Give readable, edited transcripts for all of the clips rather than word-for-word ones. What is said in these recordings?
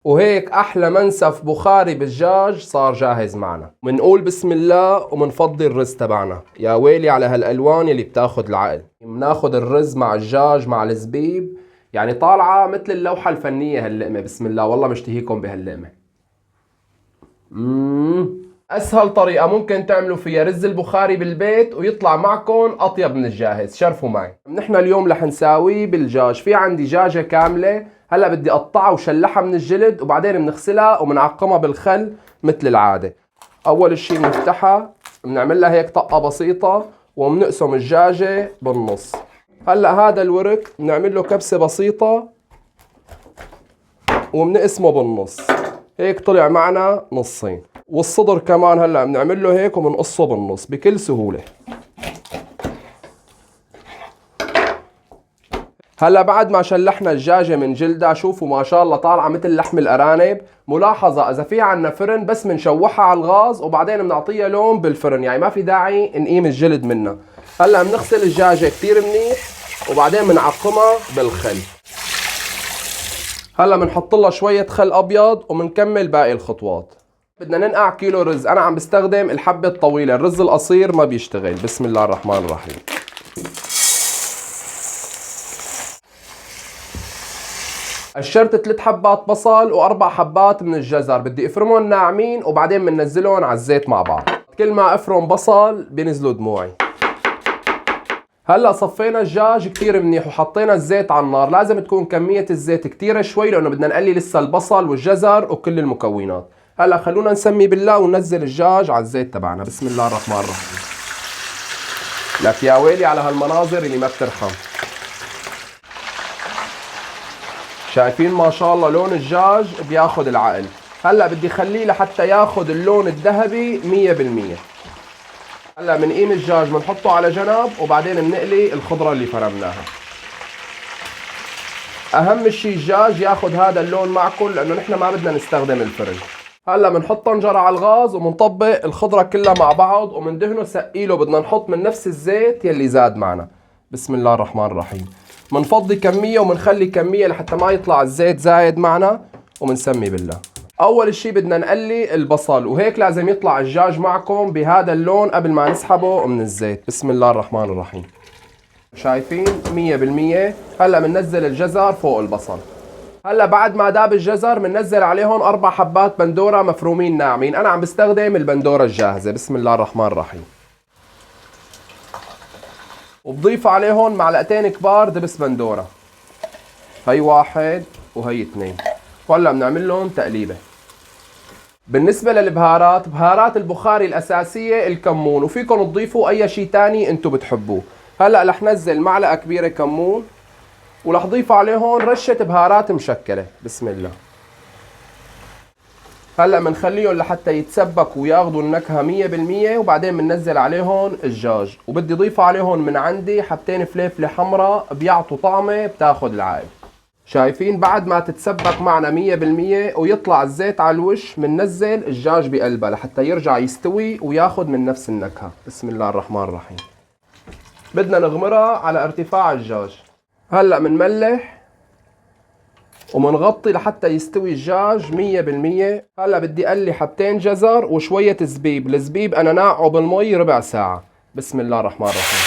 وهيك أحلى منسف بخاري بالدجاج صار جاهز معنا. منقول بسم الله ومنفضي الرز تبعنا. يا ويلي على هالألوان يلي بتاخد العقل. مناخد الرز مع الدجاج مع الزبيب، يعني طالعة مثل اللوحة الفنية هاللقمة. بسم الله والله مشتهيكم بهاللقمة. أسهل طريقة ممكن تعملوا فيها رز البخاري بالبيت ويطلع معكم أطيب من الجاهز. شرفوا معي. نحن اليوم رح نساويه بالدجاج. في عندي دجاجة كاملة، هلا بدي أقطعها وشلحها من الجلد وبعدين بنغسلها وبنعقمها بالخل مثل العادة. أول شي بنفتحها، بنعمل لها هيك طقة بسيطة وبنقسم الدجاجة بالنص. هلا هذا الورك بنعمل له كبسة بسيطة وبنقسمه بالنص، هيك طلع معنا نصين. والصدر كمان هلا بنعمل له هيك وبنقصه بالنص بكل سهولة. هلا بعد ما شلحنا الدجاجة من جلدها، شوفوا ما شاء الله طالعة مثل لحم الأرانب. ملاحظة إذا في عنا فرن بس بنشوحها على الغاز وبعدين بنعطيها لون بالفرن، يعني ما في داعي نقيم الجلد منها. هلا بنغسل الدجاجة كتير منيح وبعدين بنعقمها بالخل. هلا بنحط لها شوية خل أبيض وبنكمل باقي الخطوات. بدنا ننقع كيلو رز، أنا عم بستخدم الحبة الطويلة، الرز القصير ما بيشتغل. بسم الله الرحمن الرحيم. قشرت 3 حبات بصل و4 حبات من الجزر، بدي افرمهم ناعمين وبعدين بننزلهم على الزيت مع بعض. كل ما افرم بصل بينزلوا دموعي. هلا صفينا الدجاج كتير منيح وحطينا الزيت على النار. لازم تكون كمية الزيت كتير شوي لانه بدنا نقلي لسه البصل والجزر وكل المكونات. هلا خلونا نسمي بالله وننزل الدجاج على الزيت تبعنا. بسم الله الرحمن الرحيم. لك يا ويلي على هالمناظر اللي ما بترحم. شايفين ما شاء الله لون الدجاج بياخد العقل. هلا بدي خليه لحتى ياخد اللون الذهبي 100%. هلا بنقيم الدجاج بنحطه على جنب وبعدين بنقلي الخضرة اللي فرمناها. اهم شي الدجاج ياخد هذا اللون معكم لانه نحن ما بدنا نستخدم الفرن. هلا بنحط طنجرة على الغاز وبنطبق الخضرة كلها مع بعض وبندهنه سقيله. بدنا نحط من نفس الزيت يلي زاد معنا. بسم الله الرحمن الرحيم. منفضي كمية ومنخلي كمية لحتى ما يطلع الزيت زايد معنا ومنسمي بالله. اول شي بدنا نقلي البصل وهيك لازم يطلع الدجاج معكم بهذا اللون قبل ما نسحبه من الزيت. بسم الله الرحمن الرحيم. شايفين 100%. هلا بننزل الجزر فوق البصل. هلا بعد ما داب الجزر بننزل عليهم 4 حبات بندورة مفرومين ناعمين. انا عم بستخدم البندورة الجاهزة. بسم الله الرحمن الرحيم. وبضيف عليهم معلقتين كبار دبس بندورة، هي 1 وهي 2. وهلا بنعمل لهم تقليبة. بالنسبة للبهارات، بهارات البخاري الأساسية الكمون، وفيكم تضيفوا أي شيء تاني انتو بتحبوه. هلا رح نزل معلقة كبيرة كمون ورح ضيف عليهم رشة بهارات مشكلة. بسم الله. هلا بنخليهم لحتى يتسبكوا وياخذوا النكهة 100% وبعدين بننزل عليهم الدجاج. وبدي ضيف عليهم من عندي حبتين فليفلة حمراء بيعطوا طعمة بتاخذ العقل. شايفين بعد ما تتسبك معنا 100% ويطلع الزيت على الوش بننزل الدجاج بقلبها لحتى يرجع يستوي وياخذ من نفس النكهة. بسم الله الرحمن الرحيم. بدنا نغمرها على ارتفاع الدجاج. هلا بنملح ومنغطي لحتى يستوي الدجاج 100%. هلا بدي اقلي حبتين جزر وشوية زبيب. الزبيب انا ناقعه بالمي ربع ساعة. بسم الله الرحمن الرحيم.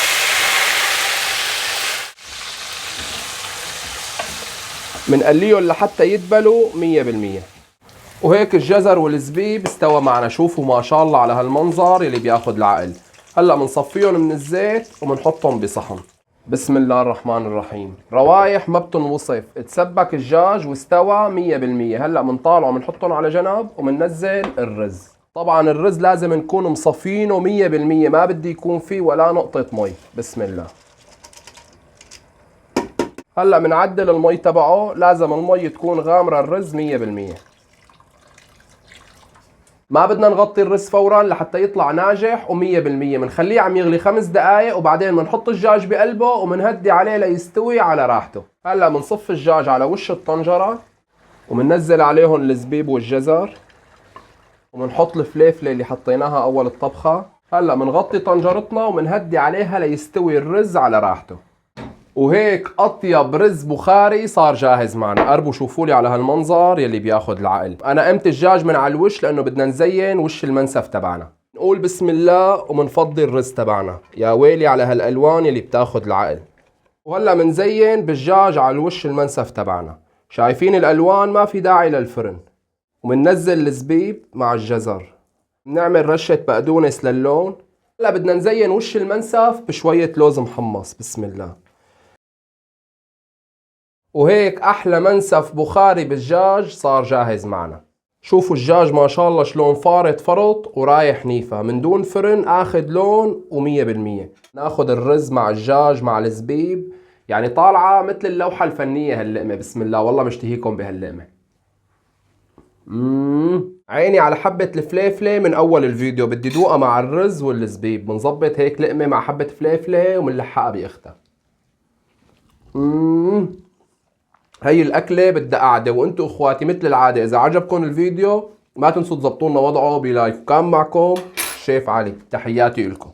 منقليهم لحتى يدبلوا 100%. وهيك الجزر والزبيب استوى معنا. شوفوا ما شاء الله على هالمنظر اللي بياخد العقل. هلا بنصفيهم من الزيت وبنحطهم بصحن. بسم الله الرحمن الرحيم. روايح ما بتنوصف. تسبك الدجاج واستوى 100%. هلا بنطالعه بنحطهم على جنب وبننزل الرز. طبعا الرز لازم نكون مصفينه 100%، ما بدي يكون فيه ولا نقطة مي. بسم الله. هلا بنعدل المي تبعه، لازم المي تكون غامرة الرز 100%. ما بدنا نغطي الرز فورا لحتى يطلع ناجح و100%. بنخليه عم يغلي 5 دقائق وبعدين بنحط الدجاج بقلبه وبنهدي عليه ليستوي على راحته. هلا بنصف الدجاج على وش الطنجرة وبننزل عليهم الزبيب والجزر وبنحط الفليفلة اللي حطيناها اول الطبخة. هلا بنغطي طنجرتنا وبنهدي عليها ليستوي الرز على راحته. وهيك اطيب رز بخاري صار جاهز معنا. قربوا شوفوا لي على هالمنظر يلي بياخد العقل. انا قمت الدجاج من على الوش لانه بدنا نزين وش المنسف تبعنا. نقول بسم الله ومنفضي الرز تبعنا. يا ويلي على هالالوان يلي بتاخد العقل. وهلا منزين بالدجاج على الوش المنسف تبعنا. شايفين الالوان؟ ما في داعي للفرن. ومننزل الزبيب مع الجزر. بنعمل رشة بقدونس للون. هلا بدنا نزين وش المنسف بشوية لوز محمص. بسم الله. وهيك احلى منسف بخاري بالدجاج صار جاهز معنا. شوفوا الدجاج ما شاء الله شلون فارط فرط ورايح نيفة من دون فرن، اخذ لون و100%. ناخذ الرز مع الدجاج مع الزبيب، يعني طالعة مثل اللوحة الفنية هاللقمة. بسم الله والله مشتهيكم بهاللقمة. عيني على حبة الفليفلة من اول الفيديو، بدي دوقها مع الرز والزبيب. بنظبط هيك لقمة مع حبة فليفلة ومنلحقها باختها. هي الأكلة بدها قعدة. وانتو اخواتي مثل العادة اذا عجبكم الفيديو ما تنسوا تظبطوا لنا وضعه بلايك. وكان معكم الشيف علي، تحياتي لكم.